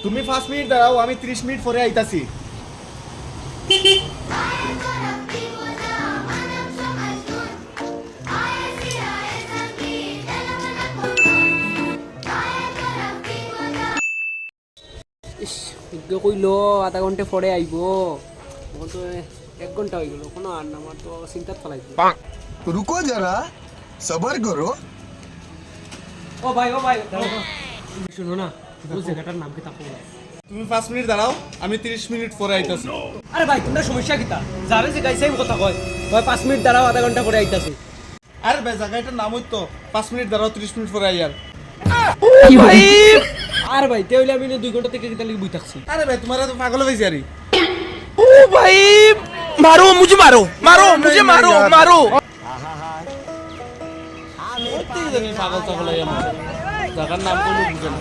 তুমি 5 মিনিট দাঁড়াও, আমি 30 মিনিট পরে আইতাছি। কইলো আধা ঘন্টা পরে আইব, তখন তো 1 ঘন্টা হয়ে গেল, কোনো আর না, আমার তো চিন্তাত ফেলাই। रुको जरा सबर करो। ও ভাই শুনো না, ওই জায়গাটার নাম কি তাকো? তুমি 5 মিনিট দাঁড়াও, আমি 30 মিনিট পরে আইতাছি। আরে ভাই তোমরা সমস্যা কিতা? যারে যে গাইছে কথা কয় ভাই 5 মিনিট দাঁড়াও, আধা ঘন্টা পরে আইতাছে। আরে ভাই জায়গাটার নাম হই তো 5 মিনিট দাঁড়াও 30 মিনিট পরে আইয়ার। আর ভাই তেইলে আমি 2 ঘন্টা থেকে কিতা লাগি বই থাকছি। আরে ভাই তোমার তো পাগল হইছে আরে। ओ भाई मारो मुझे, मारो मारो मुझे, मारो मारो। পাগল টাগল হইয়া জায়গার নাম কোনো বুঝে না।